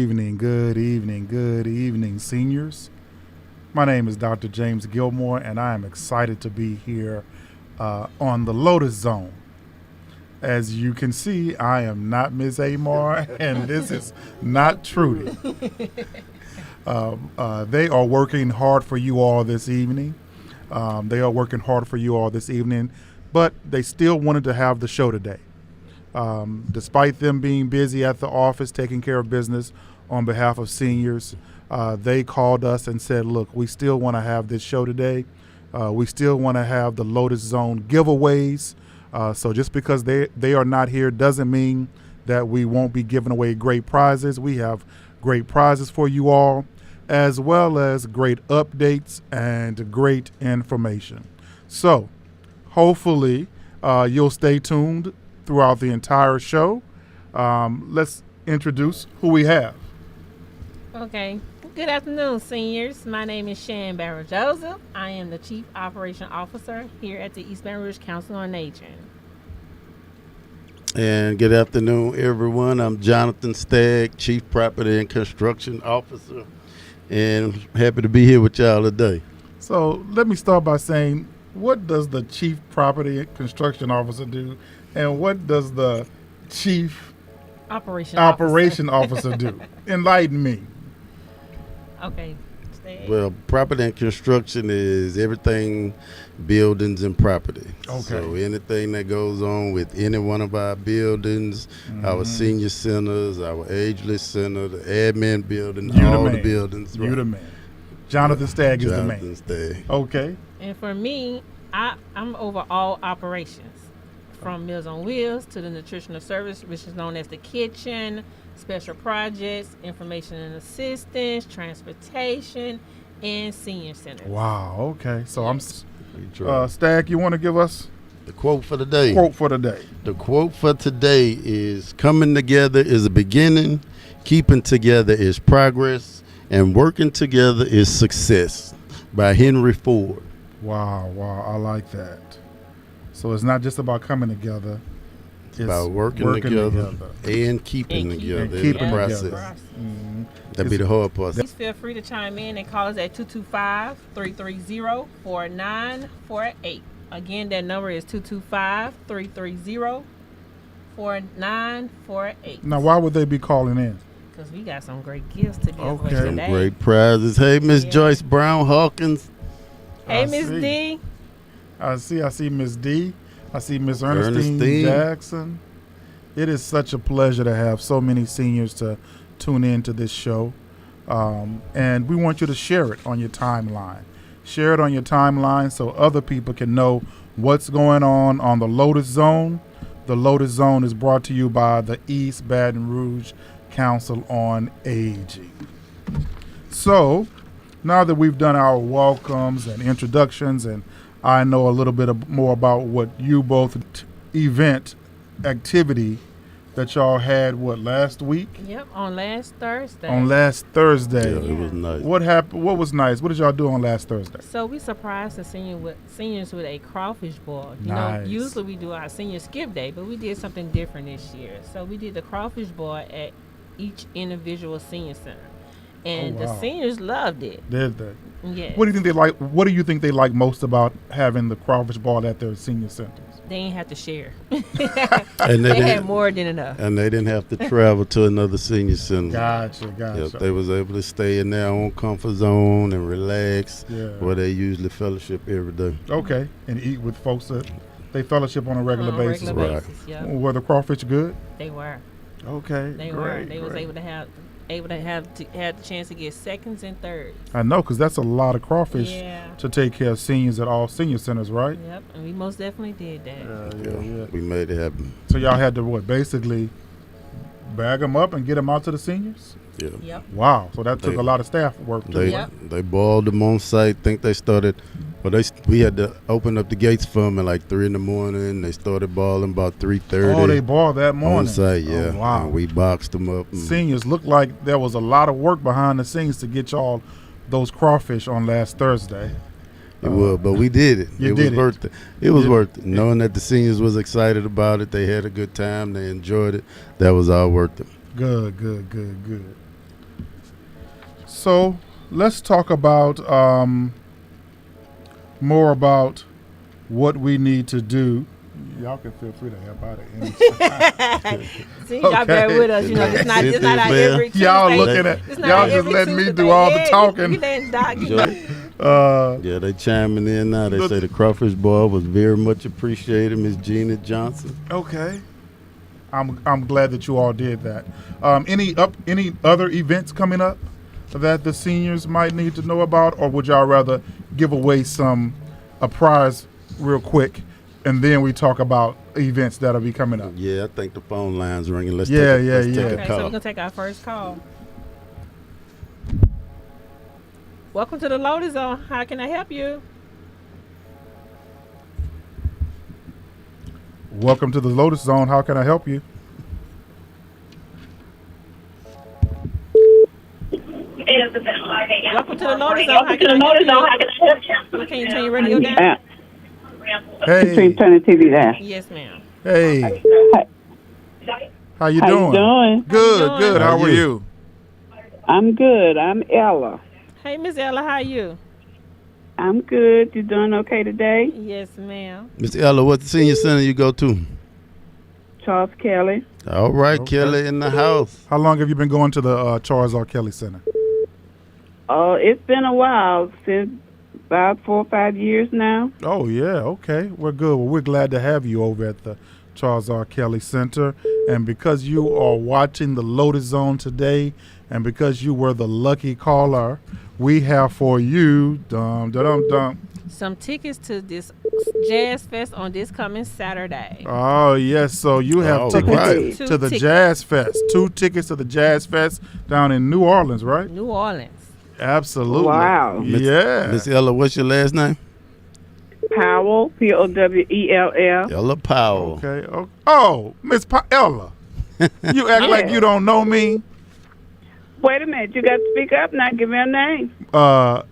good evening, good evening, seniors. My name is Dr. James Gilmore, and I am excited to be here on the Lotus Zone. As you can see, I am not Ms. Amar, and this is not Trudy. They are working hard for you all this evening. But they still wanted to have the show today. Despite them being busy at the office taking care of business on behalf of seniors, they called us and said, look, we still want to have this show today. We still want to have the Lotus Zone giveaways. So just because they are not here doesn't mean that we won't be giving away great prizes. We have great prizes for you all, as well as great updates and great information. So hopefully you'll stay tuned throughout the entire show. Let's introduce who we have. Okay. Good afternoon, seniors. My name is Shan Barrow Joseph. I am the Chief Operation Officer here at the East Baton Rouge Council on Aging. And good afternoon, everyone. I'm Jonathan Stagg, Chief Property and Construction Officer, and happy to be here with y'all today. So let me start by saying, what does the Chief Property and Construction Officer do, and what does the Chief Operation Officer do? Enlighten me. Okay. Stay. Well, property and construction is everything buildings and property. Okay. So anything that goes on with any one of our buildings, our senior centers, our ageless center, the admin building, the buildings. You the man. Jonathan Stagg is the man. Jonathan Stagg. Okay. And for me, I'm over all operations, from Meals on Wheels to the nutritional service, which is known as the kitchen, special projects, information and assistance, transportation, and senior centers. Wow. Okay. So I'm Stagg. You want to give us the quote for the day? The quote for today is: "Coming together is a beginning, keeping together is progress, and working together is success." By Henry Ford. Wow. I like that. So it's not just about coming together. It's about working together and keeping together in the process. Mm-hmm. That'd be the hard part. Please feel free to chime in and call us at 225-330-4948. Again, that number is 225-330-4948. Now, why would they be calling in? Because we got some great gifts to give away Some today. great prizes. Hey, Miss Joyce Brown Hawkins. Hey, Miss D. I see Miss D. I see Miss Ernestine Jackson. It is such a pleasure to have so many seniors to tune in to this show. And we want you to share it on your timeline. Share it on your timeline so other people can know what's going on the Lotus Zone. The Lotus Zone is brought to you by the East Baton Rouge Council on Aging. So now that we've done our welcomes and introductions, and I know a little bit more about what you both event activity that y'all had, last week? Yep, on last Thursday. Yeah, it was nice. What happened? What was nice? What did y'all do on last Thursday? So we surprised the seniors with a crawfish boil. You Nice. know, usually we do our senior skip day, but we did something different this year. So we did the crawfish boil at each individual senior center. And the seniors loved it. Did they? Yes. What do you think they like? What do you think they like most about having the crawfish boil at their senior centers? They ain't have to share. And they had more than enough. And they didn't have to travel to another senior center. Gotcha. Yep, they was able to stay in their own comfort zone and relax where they usually fellowship every day. Okay, and eat with folks that they fellowship on a regular basis. Right. Yep. Were the crawfish good? They were. Okay, They were. They was able to have the chance to get seconds and thirds. I know, because that's a lot of crawfish to take care of seniors at all senior centers, right? Yep, and we most definitely did that. Yeah. We made it happen. So y'all had to basically bag them up and get them out to the seniors? Yeah. Yep. Wow. So that took a lot of staff work too. They boiled them on site. Think they started. Well, we had to open up the gates for them at like 3 a.m. They started boiling about 3:30. Oh, they boiled that morning. On site, yeah. Oh, wow. And we boxed them up. Seniors looked like there was a lot of work behind the scenes to get y'all those crawfish on last Thursday. It was, but we did it. It was worth it. It was worth it. Knowing that the seniors was excited about it, they had a good time, they enjoyed it. That was all worth it. Good. So let's talk about more about what we need to do. Y'all can feel free to help out at any time. See, y'all bear with us. You know, it's not our every Tuesday. Y'all looking at, y'all just letting me do all the talking. Yeah, they chiming in now. They say the crawfish boil was very much appreciated, Miss Gina Johnson. Okay. I'm glad that you all did that. Any other events coming up that the seniors might need to know about, or would y'all rather give away a prize real quick, and then we talk about events that'll be coming up? Yeah, I think the phone line's ringing. Let's take a Okay, call. so we're gonna take our first call. Welcome to the Lotus Zone. How can I help you? Welcome to the Lotus Zone. How can I help you? Welcome to the Lotus Zone. How can I help you? Can you turn your radio down? Hey. Turn the TV down. Yes, ma'am. Hey. How you How doing? you doing? Good, good. How are you? I'm good. I'm Ella. Hey, Miss Ella, how are you? I'm good. You doing okay today? Yes, ma'am. Miss Ella, what senior center you go to? Charles Kelly. All right, okay. Kelly in the house. How long have you been going to the Charles R. Kelly Center? Oh, it's been a while, since about 4 or 5 years now. Oh, yeah. Okay. We're good. Well, we're glad to have you over at the Charles R. Kelly Center. And because you are watching the Lotus Zone today, and because you were the lucky caller, we have for you some tickets to this Jazz Fest on this coming Saturday. Oh, yes. So you have tickets to the Jazz Fest. 2 tickets to the Jazz Fest down in New Orleans, right? New Orleans. Absolutely. Wow. Yeah. Miss Ella, what's your last name? Powell, Powell. Ella Powell. Okay. Oh, Miss Ella. You act like you don't know me. Wait a minute. You got to speak up now. Give me a name.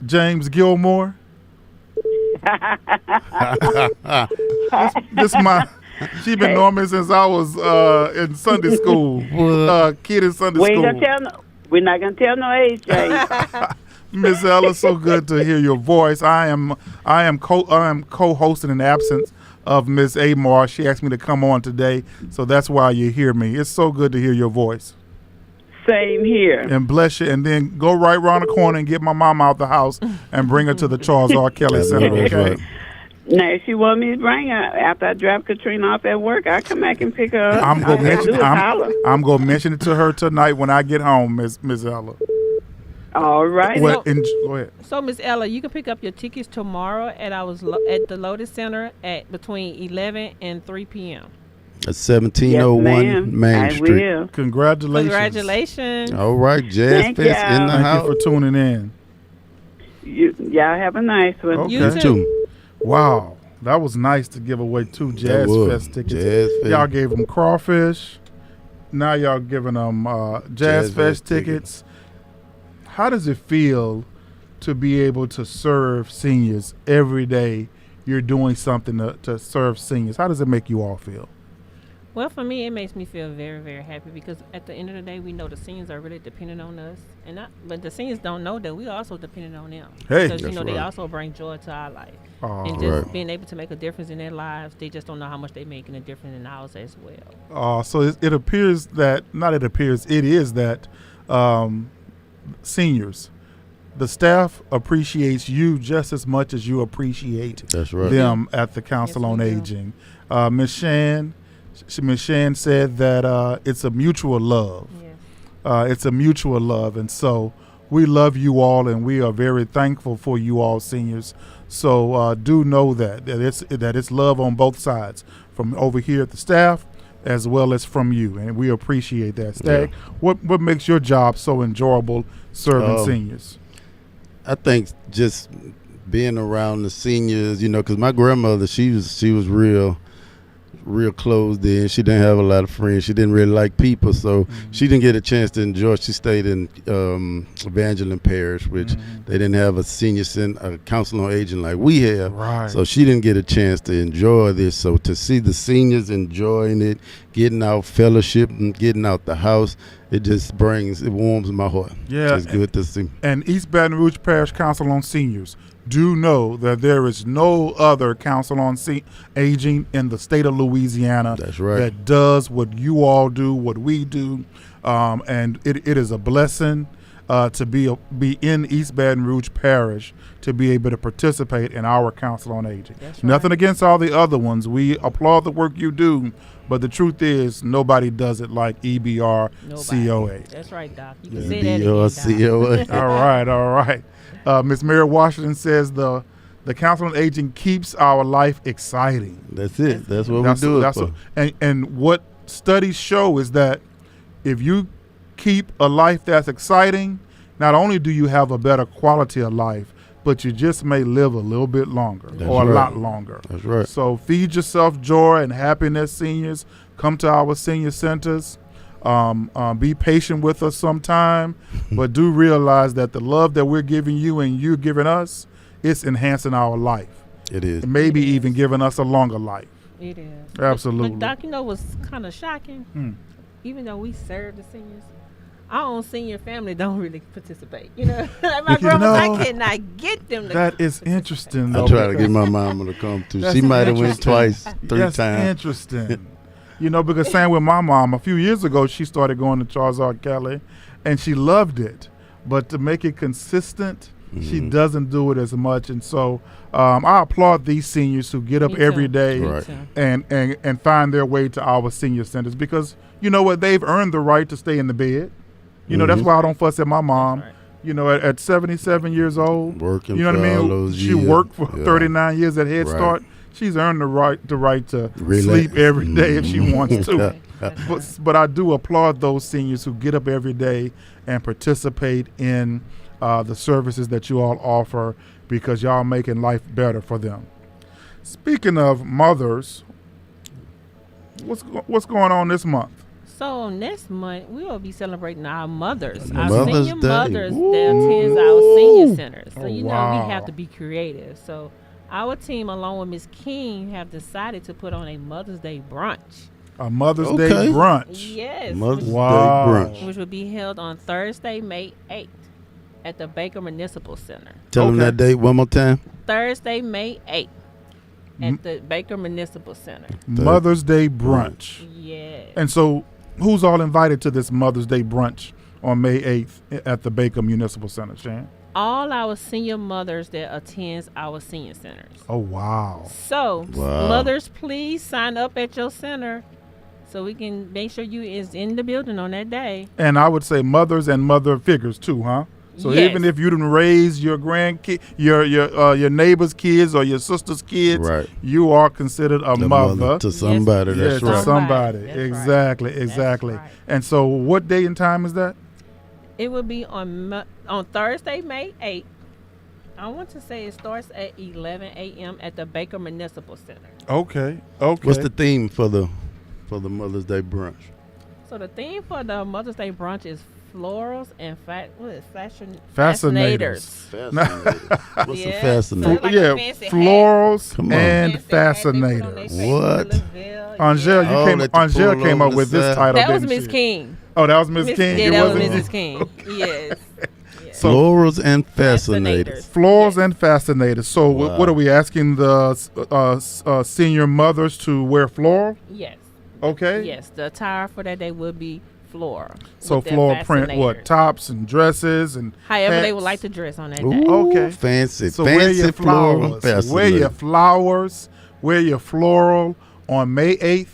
James Gilmore. This my. She been knowing me since I was in Sunday school. Kid in Sunday school. We're not gonna tell no age, James. Miss Ella, so good to hear your voice. I am co-hosting in the absence of Miss Amar. She asked me to come on today, so that's why you hear me. It's so good to hear your voice. Same here. And bless you. And then go right around the corner and get my mom out the house and bring her to the Charles R. Kelly Center. Okay. Now, if she want me to bring her after I drop Katrina off at work, I'll come back and pick her up. I'm gonna mention it to her tonight when I get home, Miss Ella. All right. Well, go ahead. So, Miss Ella, you can pick up your tickets tomorrow at the Lotus Center at between 11 and 3 p.m. At 1701 Main Street. Will. Congratulations. Congratulations. All right, Jazz Fest in the house. Thank you for tuning in. Y'all have a nice one. Okay. You too. Wow, that was nice to give away 2 Jazz Fest tickets. Y'all gave them crawfish. Now y'all giving them Jazz Fest tickets. How does it feel to be able to serve seniors every day? You're doing something to serve seniors. How does it make you all feel? Well, for me, it makes me feel very, very happy because at the end of the day, we know the seniors are really dependent on us, but the seniors don't know that we also dependent on them. Hey, because they also bring joy to our life, and just being able to make a difference in their lives, they just don't know how much they're making a difference in ours as well. So it appears that it is that seniors, the staff appreciates you just as much as you appreciate them at the Council on Aging. Ms. Shan said that it's a mutual love. Yes. It's a mutual love, and so we love you all, and we are very thankful for you all, seniors. So do know that it's love on both sides, from over here at the staff as well as from you, and we appreciate that. Stag, what makes your job so enjoyable serving seniors? I think just being around the seniors, because my grandmother, she was real closed in. She didn't have a lot of friends. She didn't really like people, so she didn't get a chance to enjoy. She stayed in Evangeline Parish, which they didn't have a council on aging like we have. Right. So she didn't get a chance to enjoy this. So to see the seniors enjoying it, getting out fellowship and getting out the house, it warms my heart. Yeah. It's good to see. And East Baton Rouge Parish Council on Seniors, do know that there is no other council on aging in the state of Louisiana that does what you all do, what we do, and it is a blessing to be in East Baton Rouge Parish to be able to participate in our council on aging. Nothing against all the other ones. We applaud the work you do, but the truth is nobody does it like EBRCOA. That's right, Doc. You can say that again, Doc. EBRCOA. All right. Miss Mary Washington says the Council on Aging keeps our life exciting. That's it. That's what we do it for. And what studies show is that if you keep a life that's exciting, not only do you have a better quality of life, but you just may live a little bit longer a lot longer. That's right. So feed yourself joy and happiness, seniors. Come to our senior centers. Be patient with us sometime, but do realize that the love that we're giving you and you're giving us, it's enhancing our life. It is. And maybe even giving us a longer life. It is. Absolutely. But Doc, what's kind of shocking? Even though we serve the seniors, our own senior family don't really participate. Like my grandma, I cannot get them to That is interesting, though. I try to get my mama to come too. She might have went twice, 3 times. That's interesting. Because same with my mom. A few years ago, she started going to Charles R. Kelly, and she loved it. But to make it consistent, she doesn't do it as much. And so I applaud these seniors who get up every day and find their way to our senior centers because, you know what, they've earned the right to stay in the bed. That's why I don't fuss at my mom. At 77 years old, working you know what I mean? Those she years. Worked for 39 years at Head Start. She's earned the right to sleep every day if she wants to. But I do applaud those seniors who get up every day and participate in the services that you all offer because y'all making life better for them. Speaking of mothers, what's going on this month? So next month we will be celebrating our mothers, our Mother's senior Day. mothers that attends our senior centers. So we have to be creative. So our team, along with Ms. King, have decided to put on a Mother's Day brunch. A Mother's Day brunch. Yes. Mother's Day brunch. Which will be held on Thursday, May 8th at the Baker Municipal Center. Tell them that date one more time. Thursday, May 8th at the Baker Municipal Center. Mother's Day brunch. Yes. And so who's all invited to this Mother's Day brunch on May 8th at the Baker Municipal Center, Shan? All our senior mothers that attends our senior centers. Oh, wow. So, mothers, please sign up at your center so we can make sure you is in the building on that day. And I would say mothers and mother figures too, huh? So even if you didn't raise your grandkid, your neighbor's kids or your sister's kids, you are considered a mother to somebody. That's right. To somebody. Exactly. Right. And so, what day and time is that? It will be on Thursday, May 8th. I want to say it starts at 11 a.m. at the Baker Municipal Center. Okay. What's the theme for the Mother's Day brunch? So the theme for the Mother's Day brunch is florals and fascinators. What's a fascinator? Like florals and fascinators. What? Angel came up with this title. That was Miss King. Oh, that was Miss King. Yeah, that was Mrs. King. Okay. Yes. So, florals and fascinators. Florals and fascinators. So what are we asking the senior mothers to wear floral? Yes. Okay. Yes, the attire for that day will be floral. So floral print, tops and dresses and however hats. they would like to dress on that day. Okay. Fancy. So fancy wear your flowers. Wear your flowers. Wear your floral on May 8th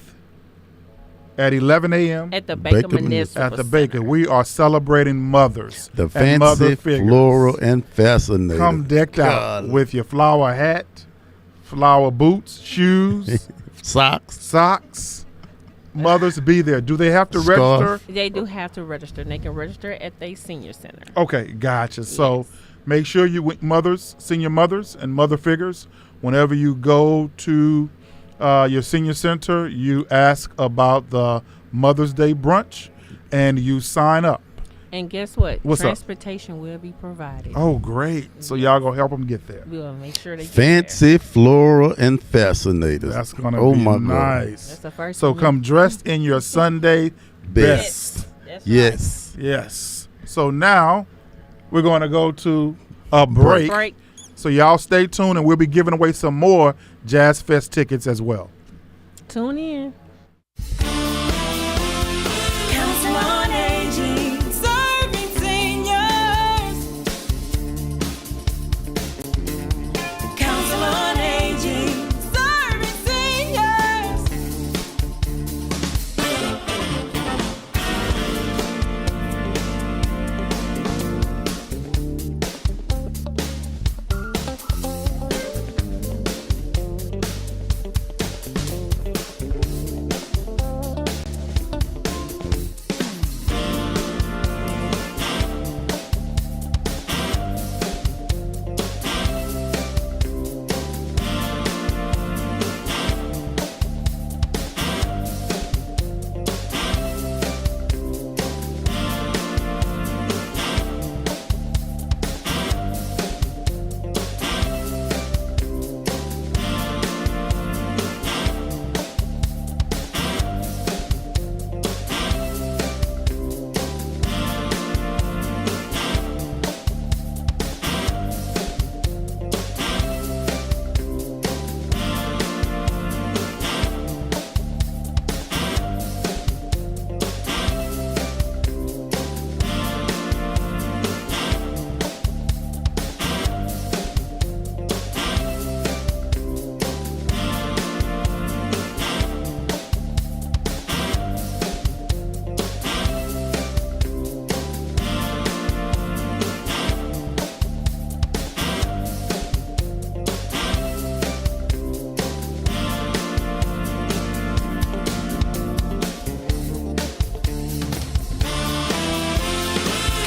at 11 a.m. at the Baker Municipal At the Baker. Center. We are celebrating mothers. The fancy floral and fascinator. Come decked out with your flower hat, flower boots, shoes, socks. Mothers, be there. Do they have to register? They do have to register. They can register at their senior center. Okay, gotcha. So make sure you, mothers, senior mothers and mother figures, whenever you go to your senior center, you ask about the Mother's Day brunch, and you sign up. And guess what? What's Transportation will be provided. Oh, great. So y'all going to help them get there. We'll make sure they Fancy floral and fascinators. That's going to be nice. That's the first So come dressed in your Sunday best. Yes. Yes. So now we're going to go to a break. So y'all stay tuned, and we'll be giving away some more Jazz Fest tickets as well. Tune in. Council on Aging, serving seniors. Council on Aging, serving seniors.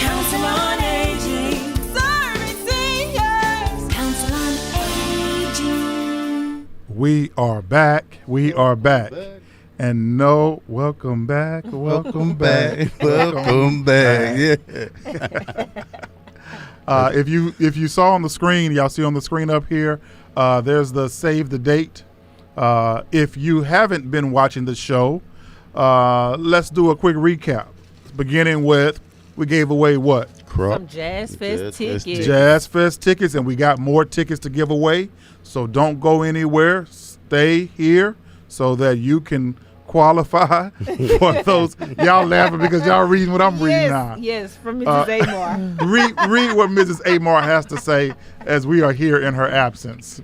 Council on Aging, serving seniors. Council on Aging. We are back. We are back. And no, welcome back. Welcome back. Welcome back. Yeah. If you saw on the screen, y'all see on the screen up here, there's the save the date. If you haven't been watching the show, let's do a quick recap. Beginning with, we gave away what? Some Jazz Fest tickets. Jazz Fest tickets, and we got more tickets to give away. So don't go anywhere. Stay here so that you can qualify for those. Y'all laughing because y'all reading what I'm reading now. Yes, from Mrs. Amar. Read what Mrs. Amar has to say as we are here in her absence.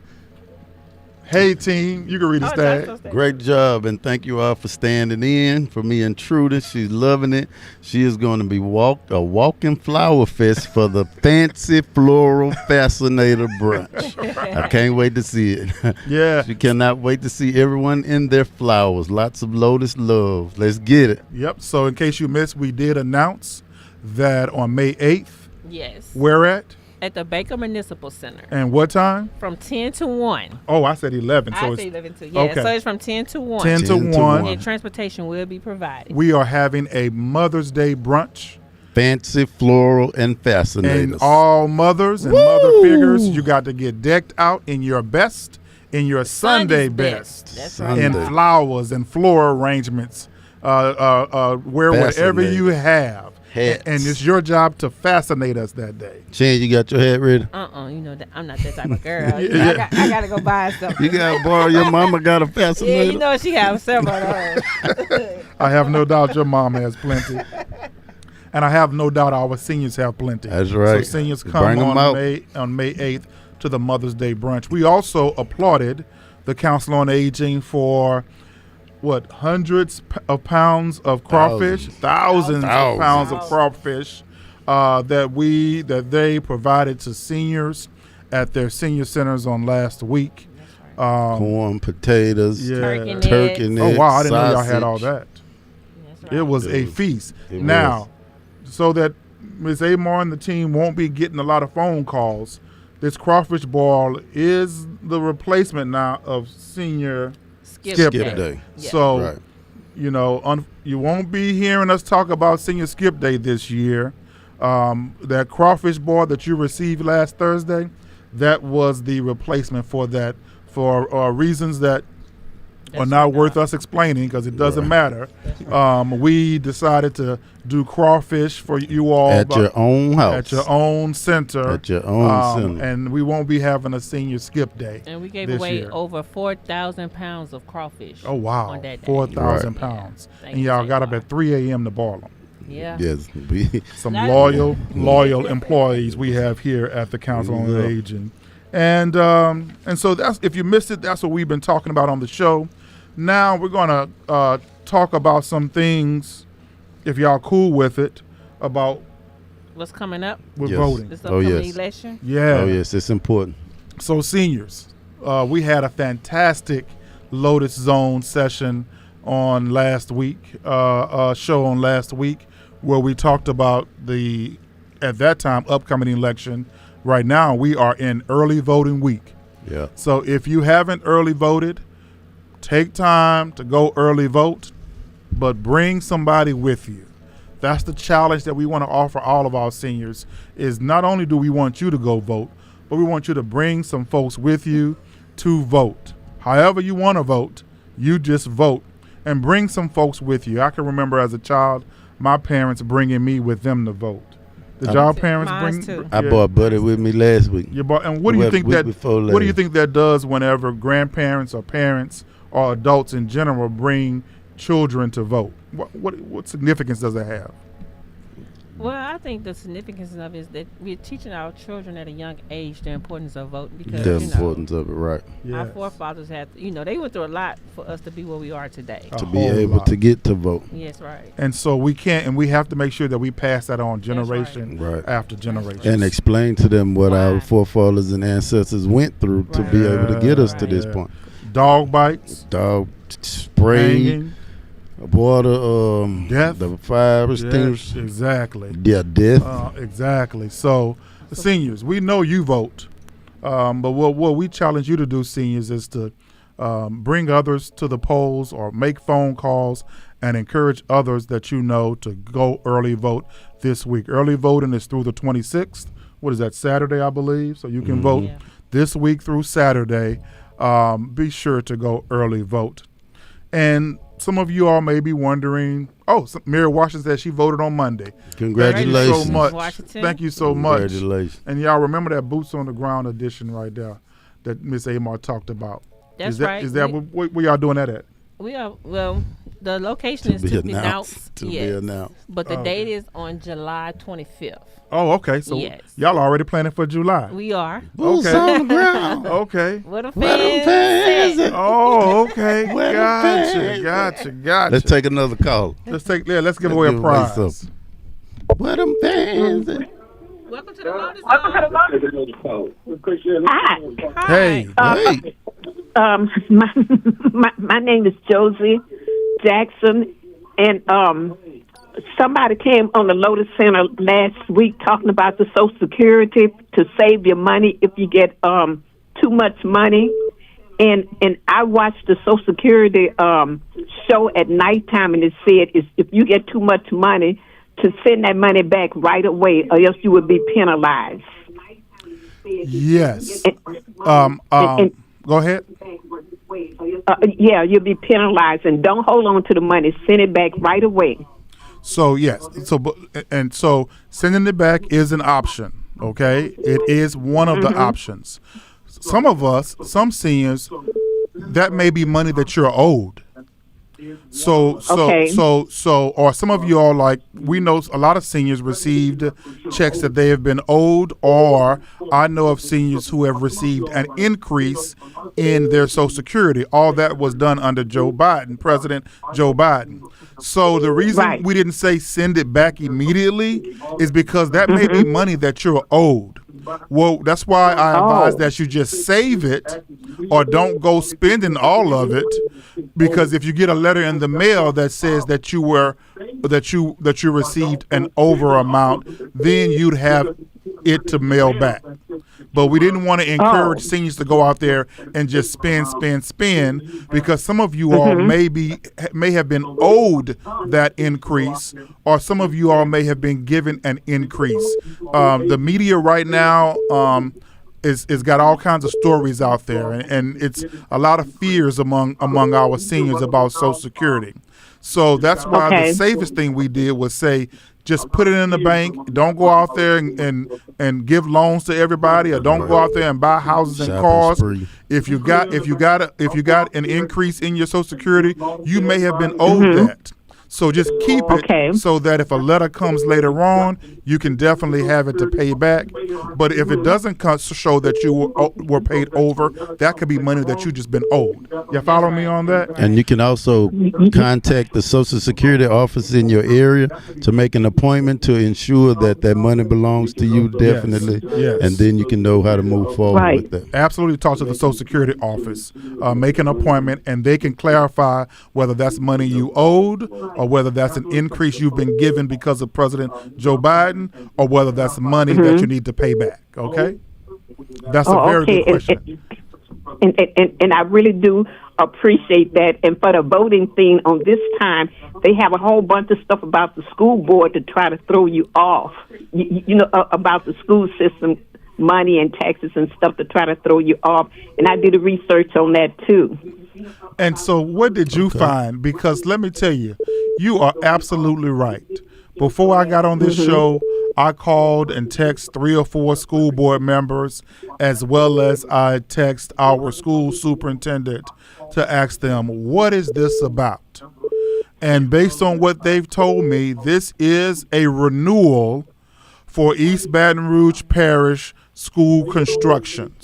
Hey, team, you can read the stat. Great job, and thank you all for standing in for me and Trudy. She's loving it. She is going to be a walking flower fest for the Fancy Floral Fascinator brunch. I can't wait to see it. Yeah. She cannot wait to see everyone in their flowers. Lots of Lotus love. Let's get it. Yep. So in case you missed, we did announce that on May 8th. Yes. Where at? At the Baker Municipal Center. And what time? From 10 to 1. Oh, I said 11. I said 11 to 1. Yeah, okay. So it's from 10 to 1. 10 to 1. And transportation will be provided. We are having a Mother's Day brunch. Fancy floral and fascinators. And all mothers and mother figures, you got to get decked out in your best, in your Sunday best. That's right. And flowers and floral arrangements. Wear whatever you have. Hats. And it's your job to fascinate us that day. Shane, you got your hat ready? You know that I'm not that type of girl. I gotta go buy something. You got to borrow your mama got a fascinator? Yeah, you know she has several of those. I have no doubt your mom has plenty. And I have no doubt our seniors have plenty. That's right. So seniors come on May 8th to the Mother's Day brunch. We also applauded the Council on Aging for hundreds of pounds of crawfish, thousands of pounds of crawfish that they provided to seniors at their senior centers on last week. Corn, potatoes, turkey necks. Oh wow, I didn't know y'all sausage. had all that. Right. It was a feast. Now, so that Ms. Amar and the team won't be getting a lot of phone calls, this crawfish boil is the replacement now of senior Skip day. Yeah. So, Right. you know, you won't be hearing us talk about Senior Skip Day this year. That crawfish board that you received last Thursday, that was the replacement for that for reasons that are not worth us explaining because it doesn't matter. We decided to do crawfish for you all At your own house. at your own center. At your own center. And we won't be having a Senior Skip Day. And we gave this away year. over 4,000 pounds of crawfish. Oh, wow. On that day. 4,000 Right. pounds. Yeah. Thank And you, y'all thank got you. up at 3 a.m. to boil them. Yeah. Yes. Some That- loyal employees we have here at the Council on Yeah. Aging. And so that's, if you missed it, that's what we've been talking about on the show. Now we're going to talk about some things, if y'all cool with it, about What's coming up? with Yes. voting. This Oh, upcoming yes. election? Yeah. Oh, yes. It's important. So seniors, we had a fantastic Lotus Zone session on last week, show on last week, where we talked about the, at that time, upcoming election. Right now, we are in early voting week. Yeah. So if you haven't early voted, take time to go early vote, but bring somebody with you. That's the challenge that we want to offer all of our seniors, is not only do we want you to go vote, but we want you to bring some folks with you to vote. However you want to vote, you just vote and bring some folks with you. I can remember as a child, my parents bringing me with them to vote. Did y'all parents Mine bring? too. I brought Buddy with me last week. You bought, and what do you Well, think week that? before What do you last. think that does whenever grandparents or parents or adults in general bring children to vote? What significance does it have? Well, I think the significance of it is that we're teaching our children at a young age the importance of voting because, The you know, importance of it, right. our Yes. forefathers had, they went through a lot for us to be where we are today. A To be whole able lot. to get to vote. Yes, right. And so we can't, and we have to make sure that we pass that on right. generation Right. after generation. And explain to them what our Why? forefathers and ancestors went through to be Right. able to get us to Right. this Yeah. point. Dog bites, Dog spray, hanging, water, Death. the fire yes, extinguishers, exactly. yeah, death. Exactly. So, seniors, we know you vote, but what we challenge you to do, seniors, is to bring others to the polls or make phone calls and encourage others that you know to go early vote this week. Early voting is through the 26th. What is that, Saturday, I believe? So you can vote Yeah. this week through Saturday. Be sure to go early vote. And some of you all may be wondering, Mary Washington said she voted on Monday. Congratulations. Thank you so much. Washington. Thank you so much. Congratulations. And y'all remember that Boots on the Ground edition right there that Miss Amar talked about. That's is that, right. Is that where y'all doing that at? We are, well, the location is to be announced. To be Yes. announced. But the Oh, date is on July 25th. Oh, okay. So Yes. y'all already planning for July. We are. Boots Okay. on the ground. Okay. What a Where them fan. fans at? Oh, okay. Where the fans Gotcha. Let's take another call. Let's give Let's away a give away prize. something. Where them fans at? Welcome to the Lotus. Hi. Hey. Hey. My name is Josie Jackson, and somebody came on the Lotus Center last week talking about the Social Security to save your money if you get too much money. And I watched the Social Security show at nighttime, and it said if you get too much money, to send that money back right away, or else you would be penalized. Yes. And- Go ahead. Yeah, you'll be penalized, and don't hold on to the money. Send it back right away. So yes, so sending it back is an option. Okay, it is one of the options. Some of us, some seniors, that may be money that you're owed. So, Okay. or some of you all, like, we know a lot of seniors received checks that they have been owed, or I know of seniors who have received an increase in their Social Security. All that was done under Joe Biden, President Joe Biden. So the reason Right. we didn't say send it back immediately is because that may be money that you're owed. Well, that's why I advise that you just save it or don't go spending all of it, because if you get a letter in the mail that says that you received an over amount, then you'd have it to mail back. but we didn't want to encourage seniors to go out there and just spend, because some of you all may have been owed that increase, or some of you all may have been given an increase. The media right now is got all kinds of stories out there, and it's a lot of fears among our seniors about Social Security. So that's why the safest thing we did was say, just put it in the bank. Don't go out there and give loans to everybody, or don't go out there and buy houses and cars. If you got an increase in your Social Security, you may have been owed that. So just keep it so that if a letter comes later on, you can definitely have it to pay back. But if it doesn't show that you were paid over, that could be money that you just been owed. You follow me on that? And you can also contact the Social Security office in your area to make an appointment to ensure that that money belongs to you, definitely. Yes. And then you can know how to move forward with that. Absolutely. Talk to the Social Security office. Make an appointment, and they can clarify whether that's money you owed, or whether that's an increase you've been given because of President Joe Biden, or whether that's money that you need to pay back. Okay? That's a very good question. And I really do appreciate that. And for the voting thing on this time, they have a whole bunch of stuff about the school board to try to throw you off, about the school system, money and taxes and stuff to try to throw you off. And I did a research on that too. And so what did you find? Because let me tell you, you are absolutely right. Before I got on this show, I called and texted 3 or 4 school board members, as well as I text our school superintendent to ask them, what is this about? And based on what they've told me, this is a renewal for East Baton Rouge Parish school construction.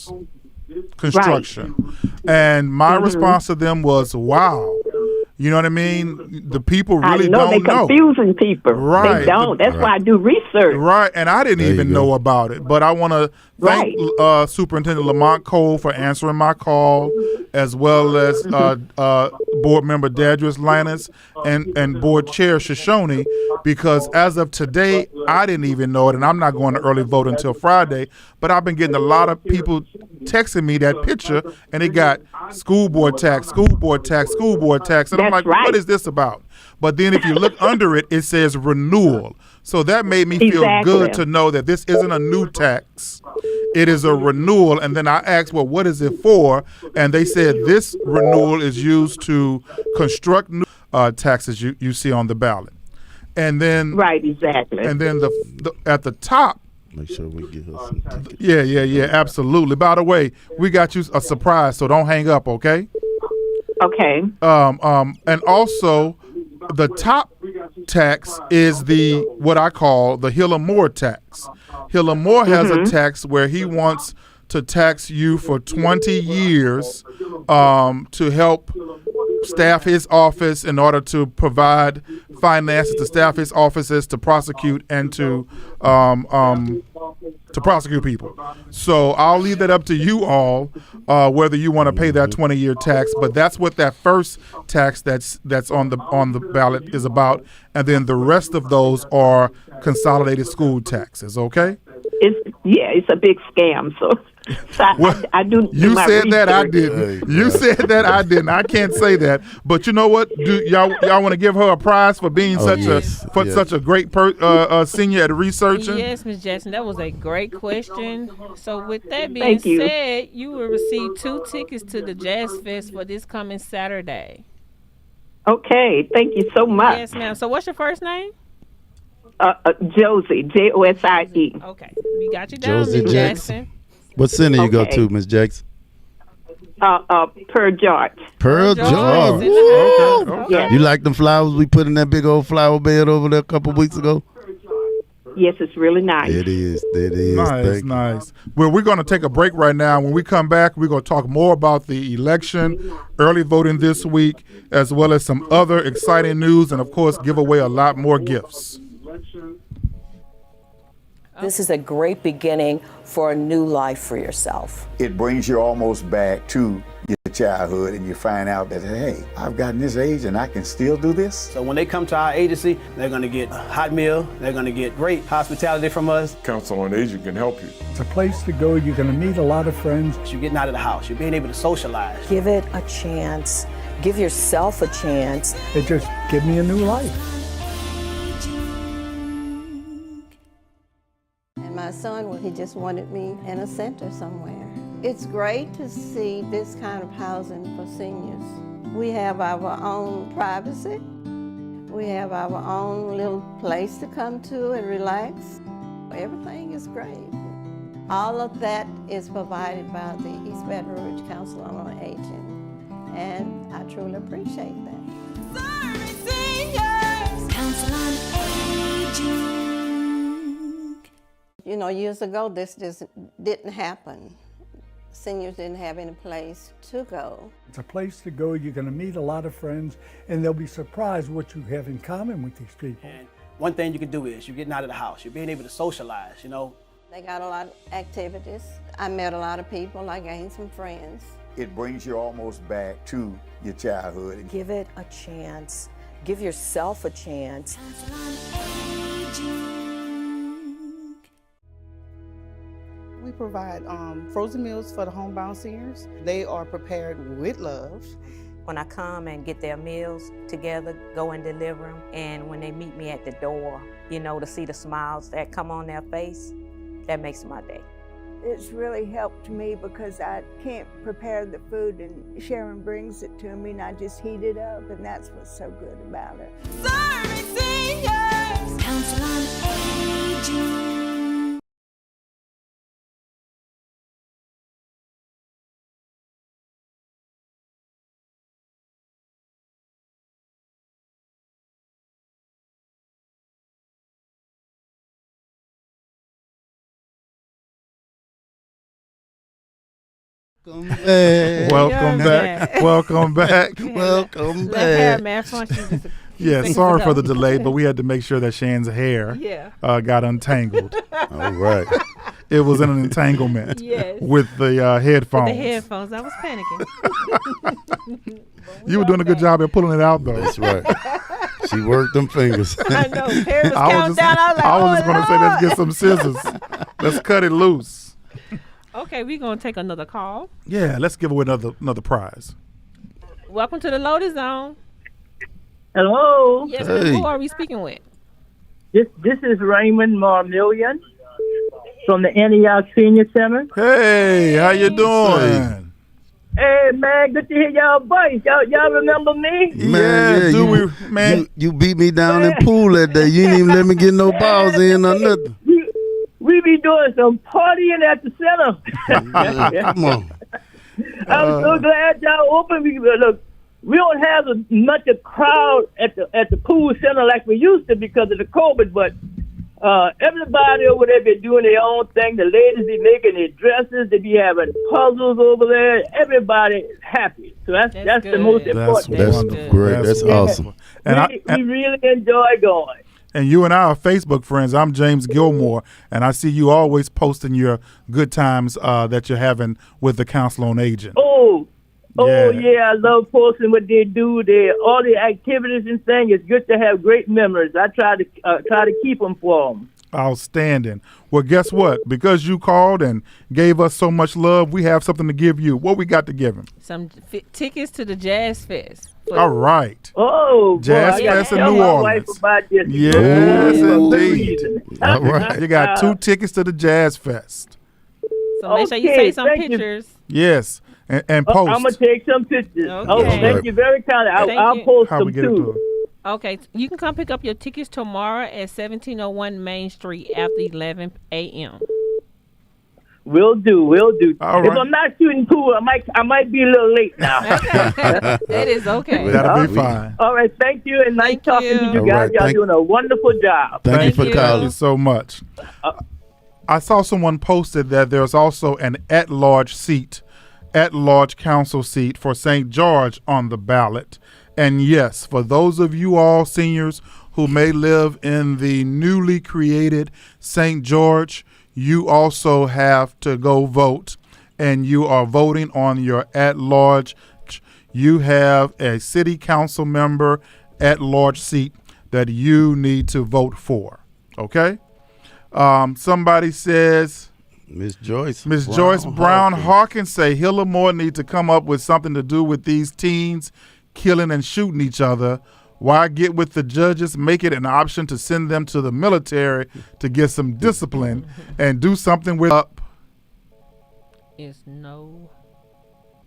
And my response to them was, wow. You know what I mean? The people really don't know. They're confusing people. Right. They don't. That's why I do research. Right. And I didn't even know about it. But I want to thank Superintendent Lamont Cole for answering my call, as well as Board Member Dadris Linus and Board Chair Shoshone, because as of today, I didn't even know it, and I'm not going to early vote until Friday, but I've been getting a lot of people texting me that picture, and it got school board tax, and I'm like, what is this about? But then if you look under it, it says renewal. So that made me feel good to know that this isn't a new tax. It is a renewal. And then I asked, well, what is it for? And they said this renewal is used to construct new taxes you see on the ballot. And then And then the at the top, make sure we get her some tickets. Yeah, absolutely. By the way, we got you a surprise, so don't hang up, okay? Okay. And also, the top tax is what I call the Hill and Moore tax. Hill and Moore has a tax where he wants to tax you for 20 years to help staff his office in order to provide finances to staff his offices to prosecute and to prosecute people. So I'll leave that up to you all, whether you want to pay that 20-year tax. But that's what that first tax that's on the ballot is about, and then the rest of those are consolidated school taxes. Okay. It's a big scam. So I do. You my said that, I research. didn't. You said that, I didn't. I can't say that. But you know what? Do y'all want to give her a prize for being such a great senior at researching? Yes, Ms. Jackson, that was a great question. So with that being said, you will receive 2 tickets to the Jazz Fest for this coming Saturday. Okay, thank you so much. Yes, ma'am. So what's your first name? Josie, Josie. Okay, we got you down, Ms. Jackson. What center you go to, Ms. Jackson? Pearl George. Pearl George. Okay. Yes. You like them flowers we put in that big old flower bed over there a couple of weeks ago? Yes, it's really nice. It is. Nice. Well, we're going to take a break right now. When we come back, we're going to talk more about the election, early voting this week, as well as some other exciting news, and, of course, give away a lot more gifts. This is a great beginning for a new life for yourself. It brings you almost back to your childhood, and you find out that, hey, I've gotten this age and I can still do this. So when they come to our agency, they're going to get a hot meal, they're going to get great hospitality from us. Council on Aging can help you. It's a place to go. You're going to meet a lot of friends. You're getting out of the house. You're being able to socialize. Give it a chance. Give yourself a chance. It just gave me a new life. My son, well, he just wanted me in a center somewhere. It's great to see this kind of housing for seniors. We have our own privacy. We have our own little place to come to and relax. Everything is great. All of that is provided by the East Baton Rouge Council on Aging, and I truly appreciate that. Serving seniors, Council on Aging. You know, years ago, this just didn't happen. Seniors didn't have any place to go. It's a place to go. You're going to meet a lot of friends, and they'll be surprised what you have in common with these people. And one thing you can do is you're getting out of the house. You're being able to socialize, you know. They got a lot of activities. I met a lot of people. I gained some friends. It brings you almost back to your childhood. Give it a chance. Give yourself a chance. Council on Aging. We provide frozen meals for the homebound seniors. They are prepared with love. When I come and get their meals together, go and deliver them, and when they meet me at the door, you know, to see the smiles that come on their face, that makes my day. It's really helped me because I can't prepare the food and Sharon brings it to me and I just heat it up, and that's what's so good about it. Serving seniors, Council on Aging. Welcome back. Welcome back. Welcome back. Yeah, sorry for the delay, but we had to make sure that Shan's hair got untangled. All right. It was in an entanglement with the headphones. With the headphones, I was panicking. You were doing a good job at pulling it out, though. That's right. She worked them fingers. I know. Perry was counting down. I was just going to say, let's get some scissors. Let's cut it loose. Okay, we're going to take another call. Yeah, let's give away another prize. Welcome to the Lotus Zone. Hello. Yes, who are we speaking with? This is Raymond Marmillion from the Antioch Senior Center. Hey, how you doing? Hey, man, good to hear y'all voice. Y'all remember me? Man, you beat me down in pool that day. You didn't even let me get no balls in or nothing. We be doing some partying at the center. Come on. I'm so glad y'all open. Look, we don't have as much a crowd at the pool center like we used to because of the COVID, but everybody over there be doing their own thing. The ladies be making their dresses. They be having puzzles over there. Everybody is happy. So that's the most important. That's great. That's awesome. And we really enjoy going. And you and I are Facebook friends. I'm James Gilmore, and I see you always posting your good times that you're having with the Council on Aging. Oh, yeah, I love posting what they do. All the activities and things. It's good to have great memories. I try to keep them for them. Outstanding. Well, guess what? Because you called and gave us so much love, we have something to give you. What we got to give him? Some tickets to the Jazz Fest. All right. Oh, Jazz Fest in New Orleans. Yes, indeed. All right. You got 2 tickets to the Jazz Fest. So make sure you take some pictures. Yes, and post. I'm going to take some pictures. Okay. Thank you very kindly. I'll post them too. Okay, you can come pick up your tickets tomorrow at 1701 Main Street after 11 a.m. Will do. All right. If I'm not shooting pool, I might be a little late now. That is okay. That'll be fine. All right, thank you, and nice talking to you guys. Right, y'all doing a wonderful job. Thank you for calling. Thank you so much. I saw someone posted that there's also an at-large council seat for St. George on the ballot. And yes, for those of you all seniors who may live in the newly created St. George, you also have to go vote, and you are voting on your at-large. You have a city council member at-large seat that you need to vote for, okay? Somebody says... Miss Joyce Brown Hawkins say Hillamore need to come up with something to do with these teens killing and shooting each other. Why get with the judges? Make it an option to send them to the military to get some discipline and do something with up. Is no.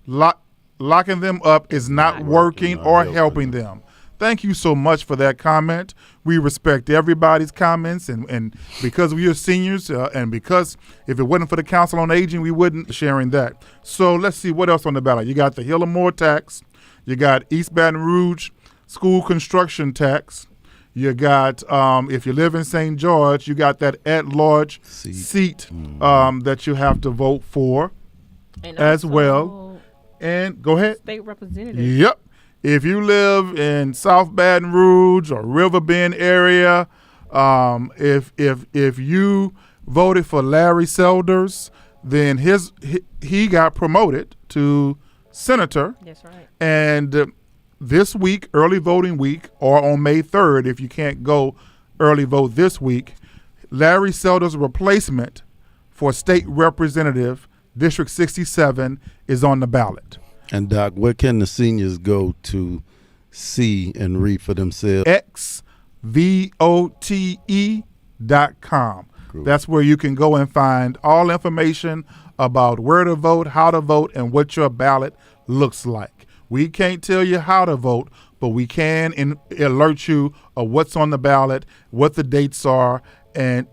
Locking them up is not working or helping them. Thank you so much for that comment. We respect everybody's comments, and because we are seniors, and because if it wasn't for the Council on Aging, we wouldn't sharing that. So let's see what else on the ballot. You got the Hillamore tax. You got East Baton Rouge school construction tax. You got, if you live in St. George, you got that at-large seat that you have to vote for as well. And go ahead. State representative. Yep. If you live in South Baton Rouge or Riverbend area, if you voted for Larry Selders, then he got promoted to senator. That's right. And this week, early voting week, or on May 3rd, if you can't go early vote this week, Larry Selders' replacement for state representative, District 67, is on the ballot. And Doc, where can the seniors go to see and read for themselves? xvote.com. Cool. That's where you can go and find all information about where to vote, how to vote, and what your ballot looks like. We can't tell you how to vote, but we can alert you of what's on the ballot, what the dates are, and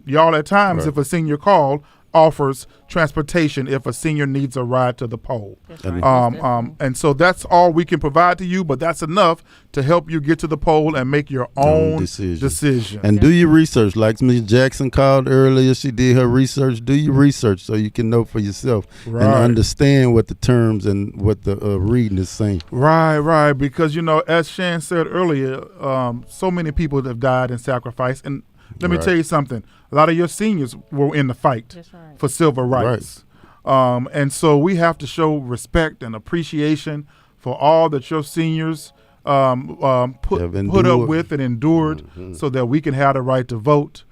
y'all at times, if a senior call, offers transportation if a senior needs a ride to the poll. Right. And so that's all we can provide to you, but that's enough to help you get to the poll and make your own decision. And do your research. Like Ms. Jackson called earlier, she did her research. Do your research so you can know for yourself and understand what the terms and what the reading is saying. Right. Because, as Shan said earlier, so many people have died and sacrificed. And let me tell you something. A lot of your seniors were in the fight for civil rights. And so we have to show respect and appreciation for all that your seniors put up with and endured so that we can have the right to vote.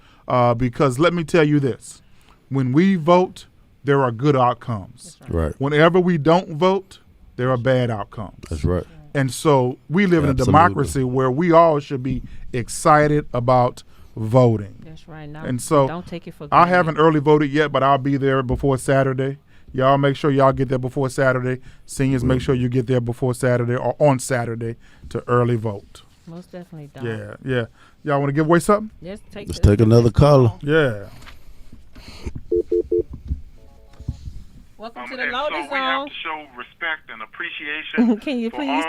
Because let me tell you this. When we vote, there are good outcomes. Right. Whenever we don't vote, there are bad outcomes. That's right. And so we live in a democracy where we all should be excited about voting. That's right. Now, and so don't take it for granted. I haven't early voted yet, but I'll be there before Saturday. Y'all make sure y'all get there before Saturday. Seniors, make sure you get there before Saturday or on Saturday to early vote. Most definitely, Don. Yeah. Y'all want to give away something? Let's take another caller. Yeah. Welcome to the Lotus Zone. We have to show respect and appreciation. Can you please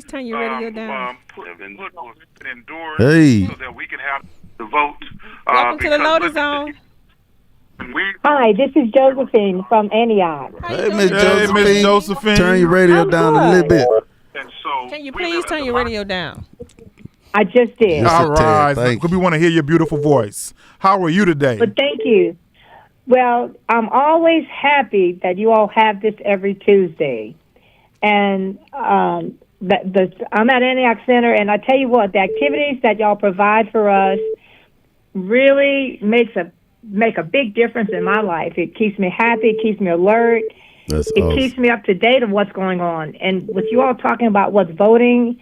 turn your radio down? Hey. So that we can have the vote. Welcome to the Lotus Zone. Hi, this is Josephine from Antioch. Hey, Miss Josephine. Turn your radio down a little bit. Can you please turn your radio down? I just did. All right. We want to hear your beautiful voice. How are you today? But thank you. Well, I'm always happy that you all have this every Tuesday. And I'm at Antioch Center, and I tell you what, the activities that y'all provide for us really make a big difference in my life. It keeps me happy, it keeps me alert, it keeps me up to date of what's going on. And with you all talking about what's voting,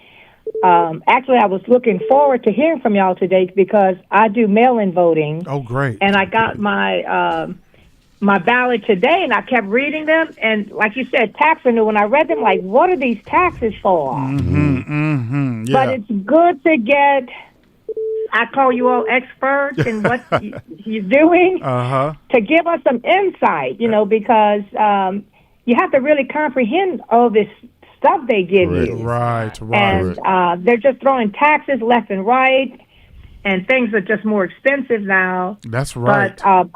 actually I was looking forward to hearing from y'all today because I do mail-in voting. Oh, great. And I got my my ballot today, and I kept reading them, and like you said, tax renewal, when I read them, like, what are these taxes for? Yeah. But it's good to get, I call you all experts in what you're doing, to give us some insight, because you have to really comprehend all this stuff they give you. Right. And they're just throwing taxes left and right, and things are just more expensive now. That's right. But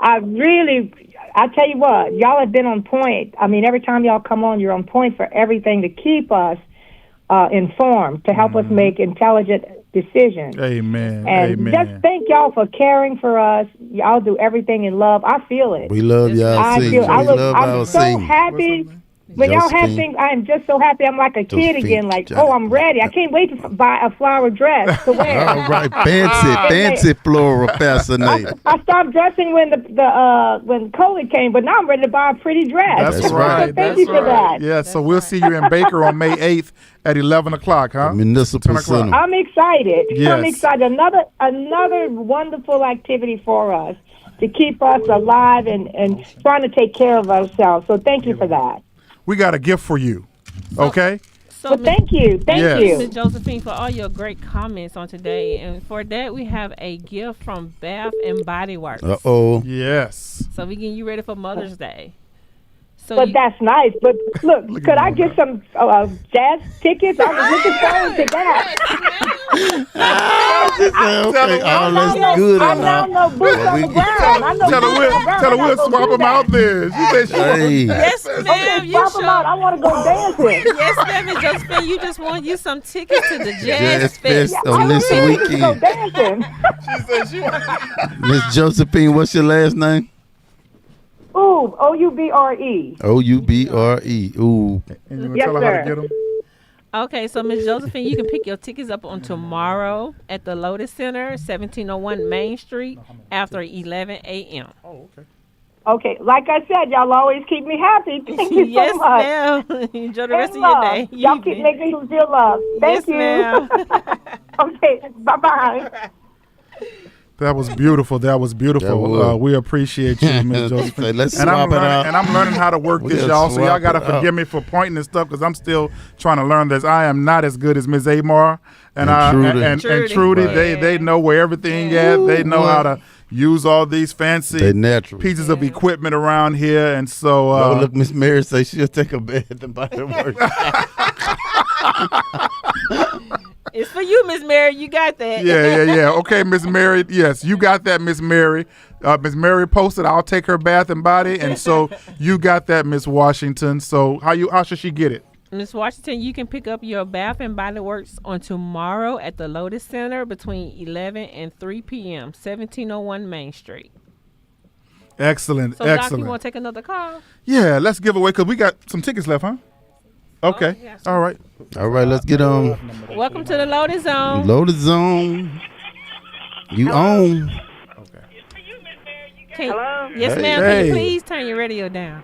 I tell you what, y'all have been on point. I mean, every time y'all come on, you're on point for everything to keep us informed, to help us make intelligent decision. Amen. And Amen. just thank y'all for caring for us. Y'all do everything in love. I feel it. We love y'all singers. I'm so happy. When y'all have things, I am just so happy. I'm like a kid again. Like, oh, I'm ready. I can't wait to buy a flower dress to wear. All right, fancy floral fascinating. I stopped dressing when when COVID came, but now I'm ready to buy a pretty dress. That's right. So thank you for that. Yeah, so we'll see you in Baker on May 8th at 11 o'clock, huh? Municipal Center. I'm excited. Yes. I'm excited. Another wonderful activity for us to keep us alive and trying to take care of ourselves. So thank you for that. We got a gift for you, okay? So thank you. Thank you. Ms. Josephine, for all your great comments on today. And for that, we have a gift from Bath and Body Works. Uh-oh. Yes. So we getting you ready for Mother's Day. So But that's nice. But look, could I get some jazz tickets? I was looking forward to that. That's good. I now know boots on the ground. I know Tell her we'll swap them out there. She said she Yes, ma'am. Okay, swap them out. I want to go dancing. Yes, ma'am. Ms. Josephine, you just won you some tickets to the Jazz Fest. on this weekend. Go dancing. Miss Josephine, what's your last name? Ooh, O-U-B-R-E. O-U-B-R-E. Ooh. And you Yes, tell her how to sir. get them? Okay, so Ms. Josephine, you can pick your tickets up on tomorrow at the Lotus Center, 1701 Main Street, after 11 a.m. Oh, okay. Okay, like I said, y'all always keep me happy. Thank you Yes, so much. ma'am. Enjoy the rest of And your love. day. Y'all keep making me feel love. Thank Yes, you. ma'am. Okay, bye-bye. That was beautiful. That was beautiful. That was. We appreciate you, Ms. Josephine. Let's and swap it out. And I'm learning how to work We this, gotta y'all. So y'all swap gotta it out. forgive me for pointing and stuff because I'm still trying to learn this. I am not as good as Ms. Amar and Trudy. Right. They know where everything at. They know how to use all these fancy They natural. pieces of equipment around here, and so Oh, look, Miss Mary say she'll take a bath and body work. It's for you, Miss Mary. You got that. Yeah. Okay, Miss Mary. Yes, you got that, Miss Mary. Miss Mary posted, I'll take her bath and body, and so you got that, Miss Washington. So how should she get it? Miss Washington, you can pick up your Bath and Body Works on tomorrow at the Lotus Center between 11 and 3 p.m., 1701 Main Street. Excellent, So, Doc, excellent. you want to take another call? Yeah, let's give away because we got some tickets left, huh? Okay, all right. All right, let's get on. Welcome to the Lotus Zone. Lotus Zone. You own. Hello? Yes, Hey. ma'am. Can Hey. you please turn your radio down?